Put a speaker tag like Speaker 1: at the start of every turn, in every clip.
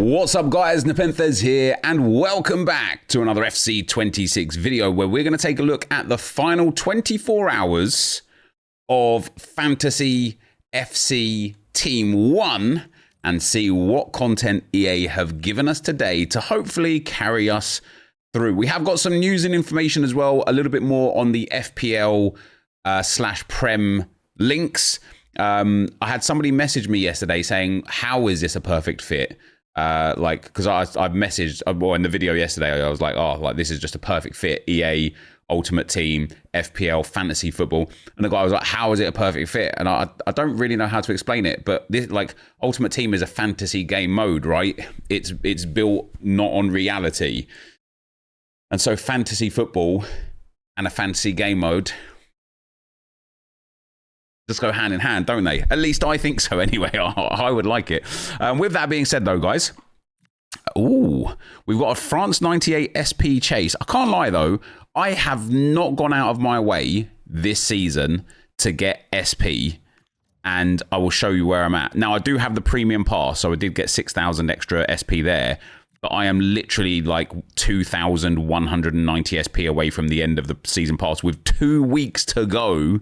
Speaker 1: What's up guys, NepentheZ here and welcome back to another FC26 video where we're going to take a look at the final 24 hours of Fantasy FC Team 1 and see what content EA have given us today to hopefully carry us through. We have got some news and information as well, a little bit more on the FPL / Prem links. I had somebody message me yesterday saying, how is this a perfect fit? Because I've messaged, well, in the video yesterday, I was like, oh, like this is just a perfect fit. EA, Ultimate Team, FPL, Fantasy Football. And the guy was like, how is it a perfect fit? And I don't really know how to explain it, but this, like, Ultimate Team is a fantasy game mode, right? It's built not on reality. And so Fantasy Football and a fantasy game mode just go hand in hand, don't they? At least I think so anyway. I would like it. With that being said though, guys, we've got a France 98 SP chase. I can't lie though, I have not gone out of my way this season to get SP, and I will show you where I'm at. Now I do have the premium pass, so I did get 6,000 extra SP there, but I am literally like 2,190 SP away from the end of the season pass with 2 weeks to go.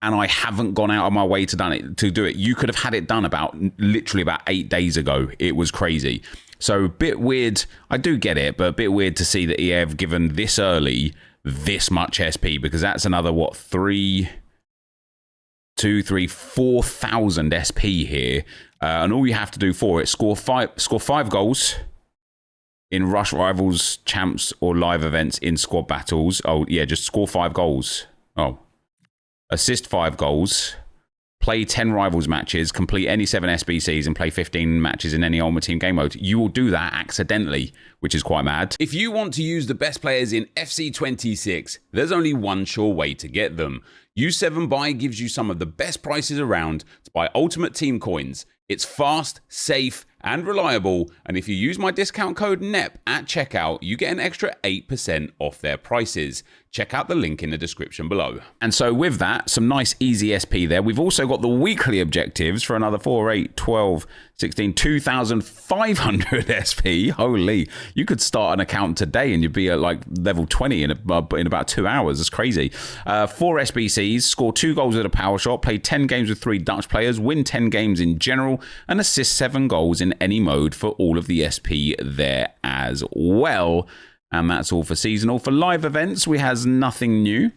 Speaker 1: And I haven't gone out of my way to do it. You could have had it done literally about 8 days ago. It was crazy. So a bit weird. I do get it, but a bit weird to see that EA have given this early this much SP, because that's another, what, 4,000 SP here. And all you have to do for it, score five goals in Rush Rivals, Champs, or live events in squad battles. Oh, yeah, just score 5 goals. Oh. Assist 5 goals, play 10 Rivals matches, complete any 7 SBCs, and play 15 matches in any Ultimate Team game mode. You will do that accidentally, which is quite mad. If you want to use the best players in FC26, there's only one sure way to get them. U7Buy gives you some of the best prices around to buy Ultimate Team coins. It's fast, safe, and reliable, and if you use my discount code NEP at checkout, you get an extra 8% off their prices. Check out the link in the description below. And so with that, some nice easy SP there. We've also got the weekly objectives for another 4, 8, 12, 16, 2,500 SP. Holy, you could start an account today and you'd be at like level 20 in about 2 hours. It's crazy. 4 SBCs, score 2 goals with a power shot, play 10 games with 3 Dutch players, win 10 games in general, and assist 7 goals in any mode for all of the SP there as well. And that's all for seasonal. For live events, we has nothing new.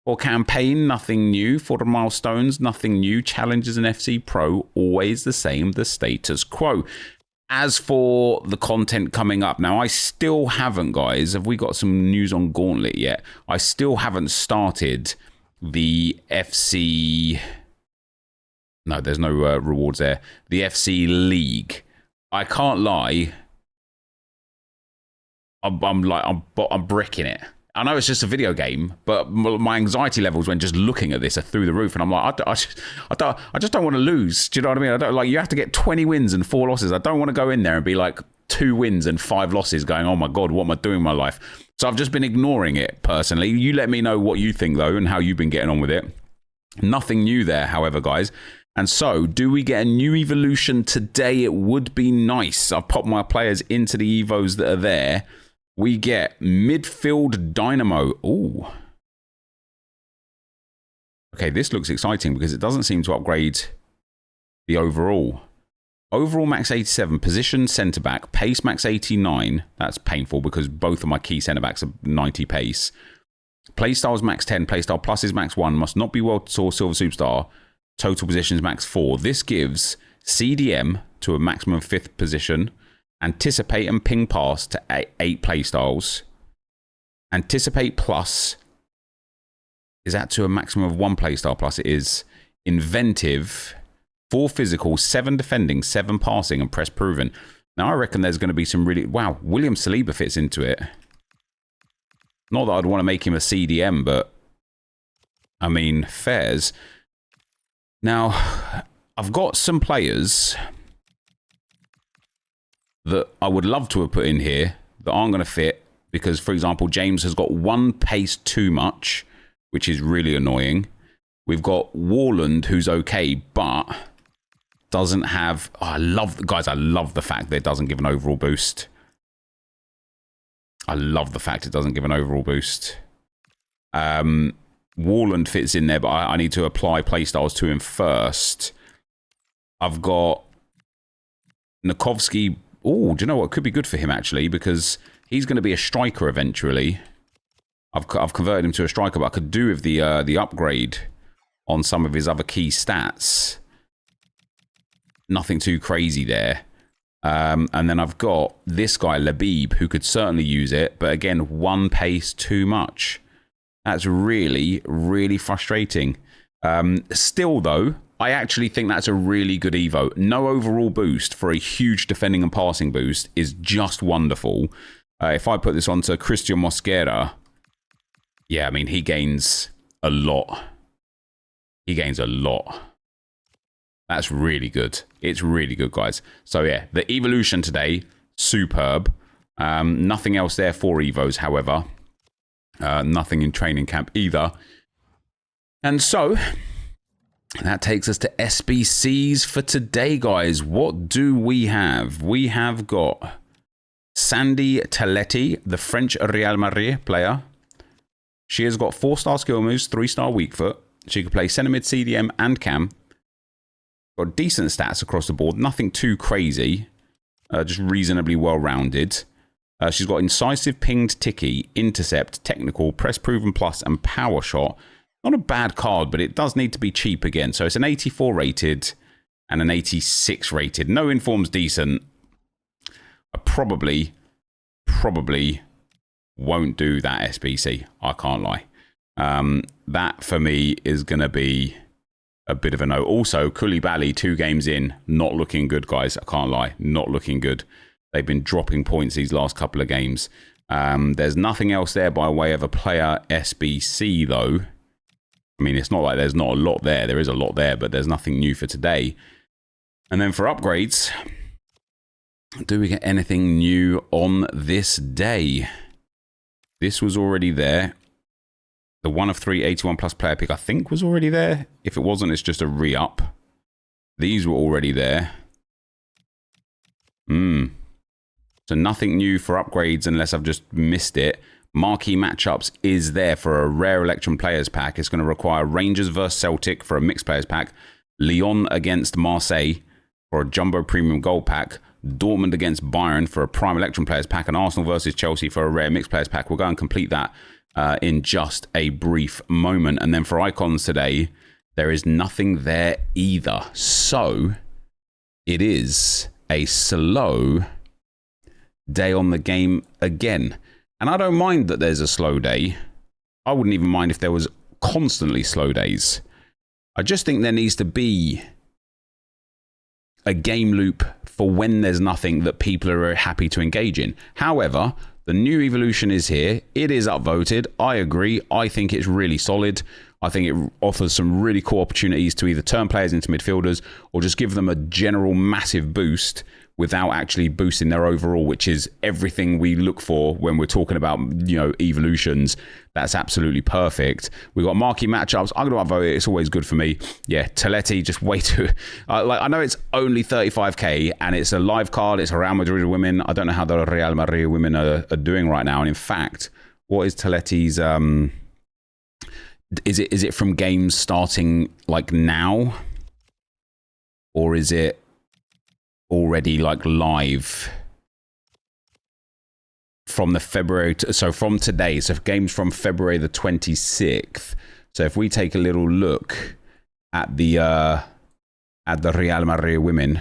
Speaker 1: For campaign, nothing new. For the milestones, nothing new. Challenges and FC Pro, always the same, the status quo. As for the content coming up, now I still haven't, guys, have we got some news on Gauntlet yet? I still haven't started the FC... No, there's no rewards there. The FC League. I can't lie. I'm bricking it. I know it's just a video game, but my anxiety levels when just looking at this are through the roof, and I'm like, I just don't want to lose. Do you know what I mean? I don't, like, you have to get 20 wins and 4 losses. I don't want to go in there and be like 2 wins and 5 losses, going, oh my god, what am I doing in my life? So I've just been ignoring it personally. You let me know what you think though, and how you've been getting on with it. Nothing new there, however, guys. And so, do we get a new evolution today? It would be nice. I've popped my players into the evos that are there. We get Midfield Dynamo. Ooh. Okay, this looks exciting because it doesn't seem to upgrade the overall. Overall max 87, position centre-back, pace max 89. That's painful because both of my key centre-backs are 90 pace. Playstyles max 10, playstyle plus is max 1, must not be World Tour Silver Superstar. Total positions max 4. This gives CDM to a maximum 5th position. Anticipate and ping pass to 8 playstyles. Anticipate plus is that to a maximum of 1 playstyle plus. It is inventive, 4 physical, 7 defending, 7 passing, and press proven. Now I reckon there's going to be some really... Wow, William Saliba fits into it. Not that I'd want to make him a CDM, but I mean, fairs. Now, I've got some players that I would love to have put in here that aren't going to fit because, for example, James has got 1 pace too much, which is really annoying. We've got Warland, who's okay, but doesn't have... Oh, I love the fact that it doesn't give an overall boost. I love the fact it doesn't give an overall boost. Warland fits in there, but I need to apply playstyles to him first. I've got Nikovsky. Oh, do you know what? Could be good for him, actually, because he's going to be a striker eventually. I've converted him to a striker, but I could do with the upgrade on some of his other key stats. Nothing too crazy there. And then I've got this guy, Labib, who could certainly use it, but again, one pace too much. That's really, really frustrating. Still, though, I actually think that's a really good Evo. No overall boost for a huge defending and passing boost is just wonderful. If I put this onto Christian Mosquera, yeah, I mean, he gains a lot. He gains a lot. That's really good. It's really good, guys. So, yeah, the evolution today, superb. Nothing else there for Evos, however. Nothing in training camp either. And so, that takes us to SBCs for today, guys. What do we have? We have got Sandy Taletti, the French Real Madrid player. She has got 4-star skill moves, 3-star weak foot. She can play centre mid, CDM, and cam. Got decent stats across the board. Nothing too crazy. Just reasonably well-rounded. She's got incisive, pinged, ticky, intercept, technical, press proven plus, and power shot. Not a bad card, but it does need to be cheap again. So it's an 84 rated and an 86 rated. No inform's decent. I probably won't do that SBC. I can't lie. That for me is going to be a bit of a no. Also, Koulibaly, 2 games in, not looking good, guys. I can't lie. Not looking good. They've been dropping points these last couple of games. There's nothing else there by way of a player SBC, though. I mean, it's not like there's not a lot there. There is a lot there, but there's nothing new for today. And then for upgrades, do we get anything new on this day? This was already there. The 1 of 3 81 plus player pick, I think, was already there. If it wasn't, it's just a re-up. These were already there. So nothing new for upgrades unless I've just missed it. Marquee matchups is there for a rare Electrum players pack. It's going to require Rangers versus Celtic for a mixed players pack. Lyon against Marseille for a jumbo premium gold pack. Dortmund against Bayern for a prime Electrum players pack. And Arsenal versus Chelsea for a rare mixed players pack. We'll go and complete that in just a brief moment. And then for icons today, there is nothing there either. So it is a slow day on the game again. And I don't mind that there's a slow day. I wouldn't even mind if there was constantly slow days. I just think there needs to be a game loop for when there's nothing that people are happy to engage in. However, the new evolution is here. It is upvoted. I agree. I think it's really solid. I think it offers some really cool opportunities to either turn players into midfielders or just give them a general massive boost without actually boosting their overall, which is everything we look for when we're talking about, you know, evolutions. That's absolutely perfect. We've got marquee matchups. I'm going to upvote it. It's always good for me. Yeah, Taletti, just way too... I know it's only 35k and it's a live card. It's a Real Madrid women. I don't know how the Real Madrid women are doing right now. And in fact, what is Taletti's... Is it from games starting like now? Or is it already like live from the February so from today, so games from February the 26th. So if we take a little look at the Real Madrid women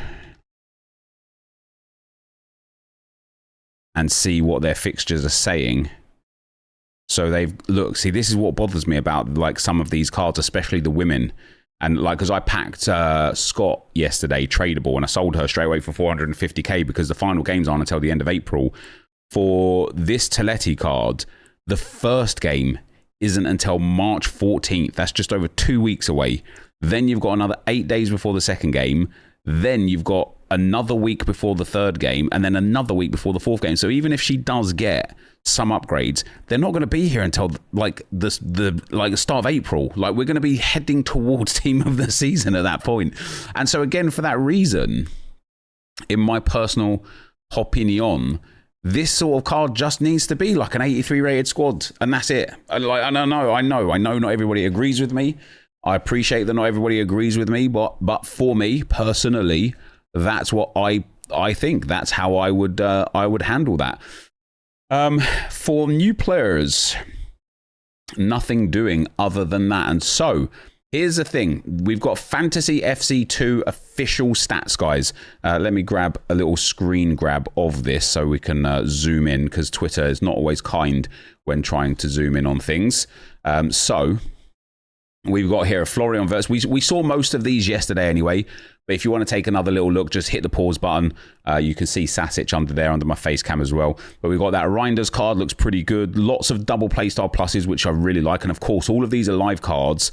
Speaker 1: and see what their fixtures are saying. So they've see, this is what bothers me about like some of these cards, especially the women. And like, because I packed Scott yesterday, tradable, and I sold her straight away for 450k because the final games aren't until the end of April. For this Taletti card, the first game isn't until March 14th. That's just over 2 weeks away. Then you've got another 8 days before the second game. Then you've got another week before the third game, and then another week before the fourth game. So even if she does get some upgrades, they're not going to be here until like the start of April. Like, we're going to be heading towards team of the season at that point. And so again, for that reason, in my personal opinion, this sort of card just needs to be like an 83 rated squad, and that's it. Like, I know not everybody agrees with me. I appreciate that not everybody agrees with me, but for me personally, that's what I think. That's how I would handle that. For new players, nothing doing other than that. And so here's the thing. We've got Fantasy FC2 official stats, guys. Let me grab a little screen grab of this so we can zoom in, because Twitter is not always kind when trying to zoom in on things. So we've got here a Florian verse. We saw most of these yesterday anyway, but if you want to take another little look, just hit the pause button. You can see Sasic under there, under my face cam as well. But we've got that Reinders card, looks pretty good. Lots of double playstyle pluses, which I really like. And of course, all of these are live cards.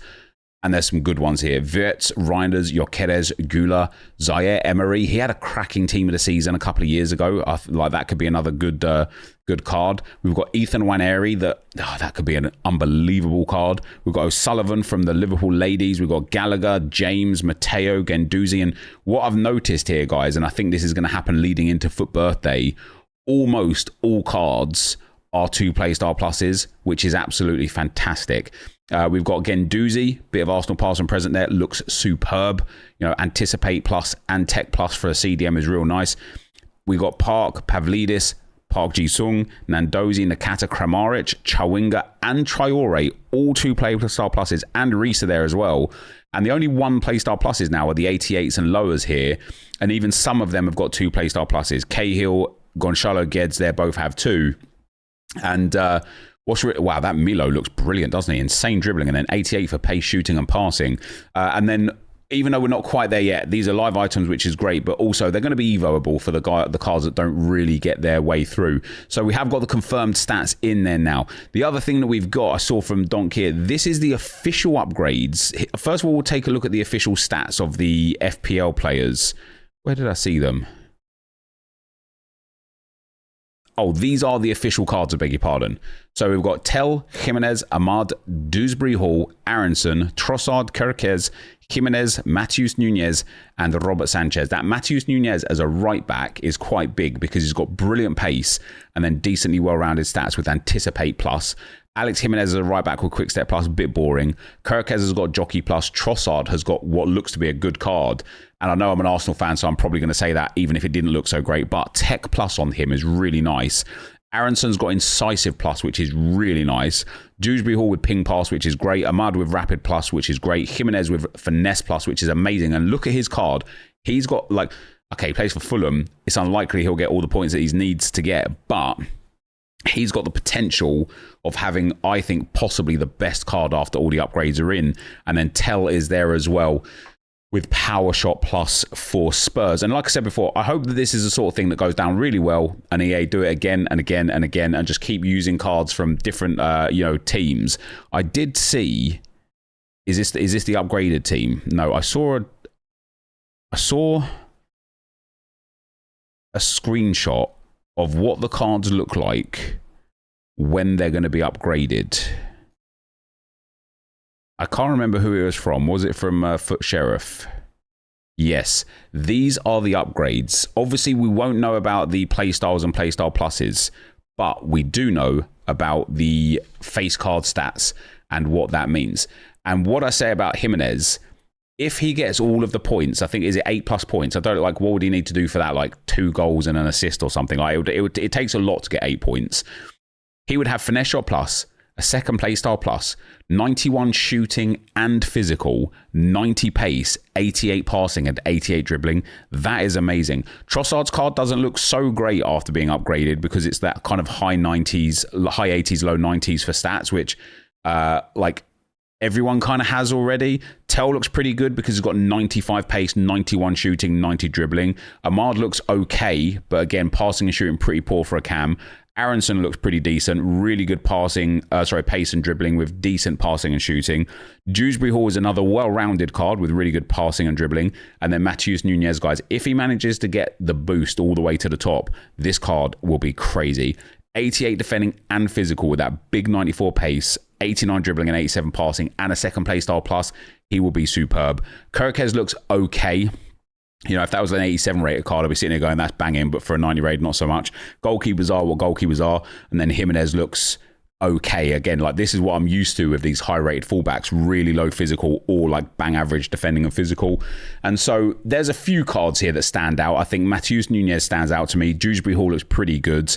Speaker 1: And there's some good ones here. Wirtz, Reinders, Gyökeres, Gula, Zaire, Emery. He had a cracking team of the season a couple of years ago. I feel like that could be another good card. We've got Ethan Nwaneri. That could be an unbelievable card. We've got O'Sullivan from the Liverpool Ladies. We've got Gallagher, James, Matteo, Guendouzi. And what I've noticed here, guys, and I think this is going to happen leading into Foot Birthday, almost all cards are 2 playstyle pluses, which is absolutely fantastic. We've got Guendouzi, bit of Arsenal past and present there, looks superb. You know, Anticipate plus and Tech plus for a CDM is real nice. We've got Park, Pavlidis, Park Ji-sung, Nandozi, Nakata, Kramaric, Chawinga, and Traore, all 2 playstyle pluses, and Risa there as well. And the only 1 playstyle pluses now are the 88s and lowers here, and even some of them have got 2 playstyle pluses. Cahill, Gonçalo Guedes there both have 2. And wow, that Milo looks brilliant, doesn't he? Insane dribbling, and then 88 for pace, shooting, and passing. And then, even though we're not quite there yet, these are live items, which is great, but also they're going to be evoable for the cards that don't really get their way through. So we have got the confirmed stats in there now. The other thing that we've got, I saw from Donk here, this is the official upgrades. First of all, we'll take a look at the official stats of the FPL players. Where did I see them? Oh, these are the official cards, I beg your pardon. So we've got Tell, Jimenez, Ahmad, Dewsbury Hall, Aronson, Trossard, Kerkez, Jimenez, Matheus Nunes, and Robert Sanchez. That Matheus Nunes as a right back is quite big because he's got brilliant pace and then decently well-rounded stats with Anticipate plus. Alex Jimenez as a right back with Quick Step plus, a bit boring. Kerkez has got Jockey plus. Trossard has got what looks to be a good card. And I know I'm an Arsenal fan, so I'm probably going to say that even if it didn't look so great. But Tech plus on him is really nice. Aronson's got Incisive plus, which is really nice. Dewsbury Hall with Ping pass, which is great. Ahmad with Rapid plus, which is great. Jimenez with Finesse plus, which is amazing. And look at his card. He's got, like, okay, he plays for Fulham. It's unlikely he'll get all the points that he needs to get. But he's got the potential of having, I think, possibly the best card after all the upgrades are in. And then Tell is there as well with Power Shot plus for Spurs. And like I said before, I hope that this is the sort of thing that goes down really well, and EA do it again and again and again, and just keep using cards from different teams. I did see, is this the upgraded team? No, I saw a screenshot of what the cards look like when they're going to be upgraded. I can't remember who it was from. Was it from Foot Sheriff? Yes, these are the upgrades. Obviously, we won't know about the playstyles and playstyle pluses, but we do know about the face card stats and what that means. And what I say about Jimenez, if he gets all of the points, I think, is it 8+ points? I don't like, what would he need to do for that? Like 2 goals and an assist or something. Like it takes a lot to get 8 points. He would have Finesse Shot plus, a second playstyle plus, 91 shooting and physical, 90 pace, 88 passing, and 88 dribbling. That is amazing. Trossard's card doesn't look so great after being upgraded because it's that kind of high 80s, low 90s for stats, which everyone kind of has already. Tell looks pretty good because he's got 95 pace, 91 shooting, 90 dribbling. Ahmad looks okay, but again, passing and shooting pretty poor for a cam. Aronson looks pretty decent. Really good passing, pace and dribbling with decent passing and shooting. Dewsbury Hall is another well-rounded card with really good passing and dribbling. And then Matheus Nunes, guys, if he manages to get the boost all the way to the top, this card will be crazy. 88 defending and physical with that big 94 pace, 89 dribbling and 87 passing, and a second play style plus. He will be superb. Kirkes looks okay. You know, if that was an 87 rated card, I'd be sitting there going, that's banging, but for a 90 rated, not so much. Goalkeepers are what goalkeepers are. And then Jimenez looks okay. Again, like this is what I'm used to with these high rated fullbacks, really low physical or like bang average defending and physical. And so there's a few cards here that stand out. I think Matheus Nunes stands out to me. Dewsbury Hall looks pretty good.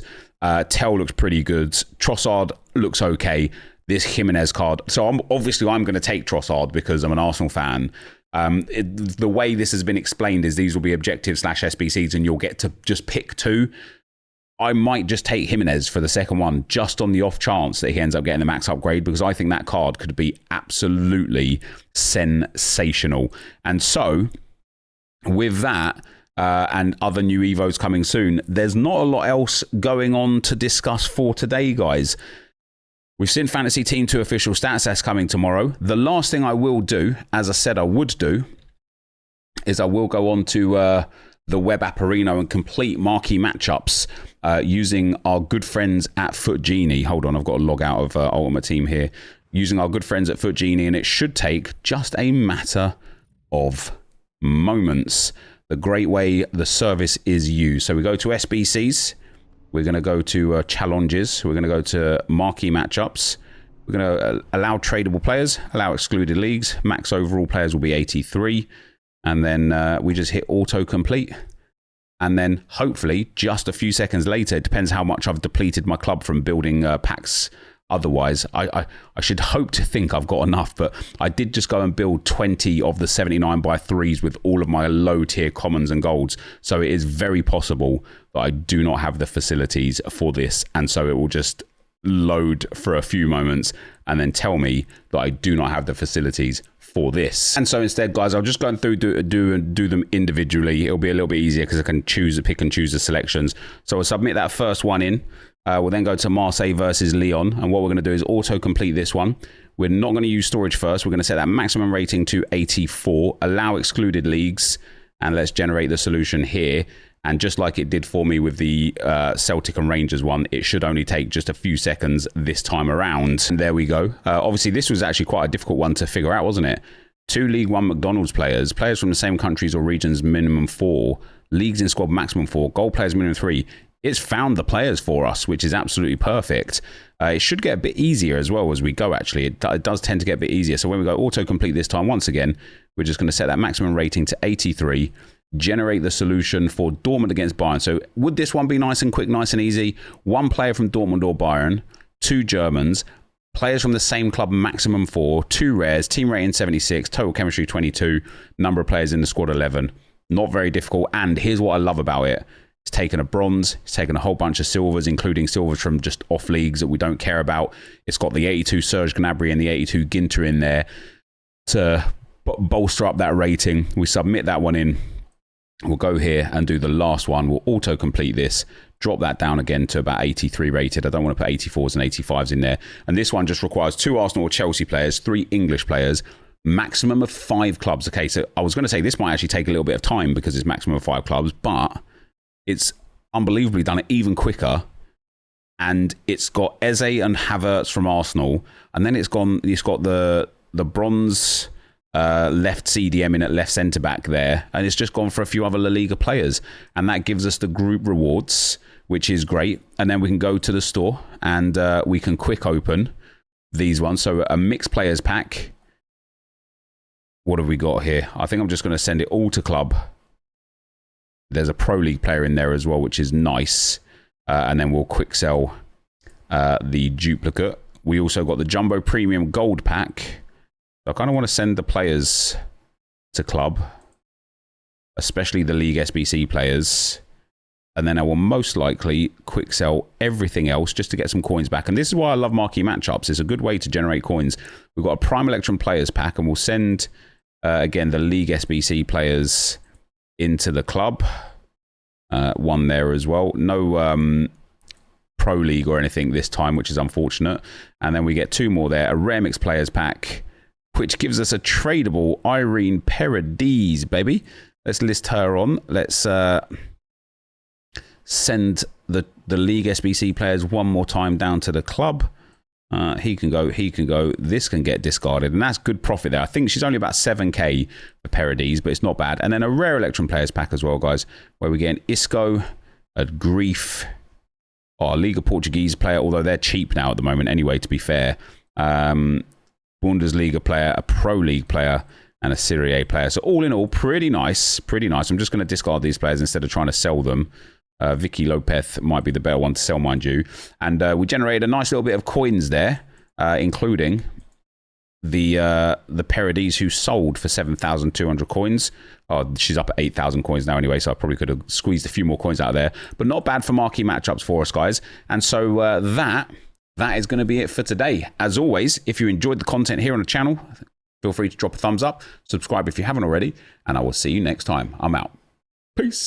Speaker 1: Tell looks pretty good. Trossard looks okay. This Jimenez card. So I'm going to take Trossard because I'm an Arsenal fan. The way this has been explained is these will be objectives / SBCs and you'll get to just pick two. I might just take Jimenez for the second one, just on the off chance that he ends up getting the max upgrade, because I think that card could be absolutely sensational. And so, with that, and other new Evos coming soon, there's not a lot else going on to discuss for today, guys. We've seen Fantasy Team 2 official stats. That's coming tomorrow. The last thing I will do, as I said I would do, is I will go on to the web app arena and complete marquee matchups using our good friends at Foot Genie. Hold on, I've got to log out of Ultimate Team here. Using our good friends at Foot Genie, and it should take just a matter of moments. The great way the service is used. So we go to SBCs. We're going to go to challenges. We're going to go to marquee matchups. We're going to allow tradable players, allow excluded leagues. Max overall players will be 83. And then we just hit autocomplete. And then hopefully just a few seconds later, it depends how much I've depleted my club from building packs. Otherwise, I should hope to think I've got enough, but I did just go and build 20 of the 79x3s with all of my low tier commons and golds. So it is very possible that I do not have the facilities for this. And so it will just load for a few moments and then tell me that I do not have the facilities for this. And so instead, guys, I'll just go through do them individually. It'll be a little bit easier because I can pick and choose the selections. So I'll submit that first one in. We'll then go to Marseille versus Lyon. And what we're going to do is auto-complete this one. We're not going to use storage first. We're going to set that maximum rating to 84. Allow excluded leagues. And let's generate the solution here. And just like it did for me with the Celtic and Rangers one, it should only take just a few seconds this time around. And there we go. Obviously, this was actually quite a difficult one to figure out, wasn't it? 2 League One McDonald's players from the same countries or regions, minimum 4. Leagues in squad, maximum 4. Goal players, minimum 3. It's found the players for us, which is absolutely perfect. It should get a bit easier as well as we go, actually. It does tend to get a bit easier. So when we go autocomplete this time, once again, we're just going to set that maximum rating to 83. Generate the solution for Dortmund against Bayern. So would this one be nice and quick, nice and easy? 1 player from Dortmund or Bayern, 2 Germans, players from the same club, maximum 4, 2 rares, team rating 76, total chemistry 22, number of players in the squad 11. Not very difficult. And here's what I love about it. It's taken a bronze, it's taken a whole bunch of silvers, including silvers from just off leagues that we don't care about. It's got the 82 Serge Gnabry and the 82 Ginter in there to bolster up that rating. We submit that one in. We'll go here and do the last one. We'll auto-complete this, drop that down again to about 83 rated. I don't want to put 84s and 85s in there. And this one just requires 2 Arsenal or Chelsea players, 3 English players, maximum of 5 clubs. Okay, so I was going to say this might actually take a little bit of time because it's maximum of 5 clubs, but it's unbelievably done it even quicker. And it's got Eze and Havertz from Arsenal. And then it's got the bronze left CDM in at left centre back there, and it's just gone for a few other La Liga players, and that gives us the group rewards, which is great. And then we can go to the store and we can quick open these ones. So a mixed players pack. What have we got here? I think I'm just going to send it all to club. There's a Pro League player in there as well, which is nice. And then we'll quick sell the duplicate. We also got the Jumbo Premium Gold pack. I kind of want to send the players to club, especially the League SBC players. And then I will most likely quick sell everything else just to get some coins back. And this is why I love marquee matchups. It's a good way to generate coins. We've got a Prime Electron players pack, and we'll send, again, the League SBC players into the club. One there as well. No Pro League or anything this time, which is unfortunate. And then we get 2 more there. A Rare Mix Players pack, which gives us a tradable Irene Paradise, baby. Let's list her on. Let's send the League SBC players one more time down to the club. He can go. This can get discarded, and that's good profit there. I think she's only about 7k for Paradise, but it's not bad. And then a Rare Electrum Players pack as well, guys, where we get an Isco, a Grief, a Liga Portuguese player, although they're cheap now at the moment anyway, to be fair. Bundesliga player, a Pro League player, and a Serie A player. So all in all, pretty nice, pretty nice. I'm just going to discard these players instead of trying to sell them. Vicky Lopez might be the better one to sell, mind you. And we generated a nice little bit of coins there, including the Paradise, who sold for 7,200 coins. Oh, she's up at 8,000 coins now anyway, so I probably could have squeezed a few more coins out of there. But not bad for marquee matchups for us, guys. And so that is going to be it for today. As always, if you enjoyed the content here on the channel, feel free to drop a thumbs up, subscribe if you haven't already, and I will see you next time. I'm out. Peace.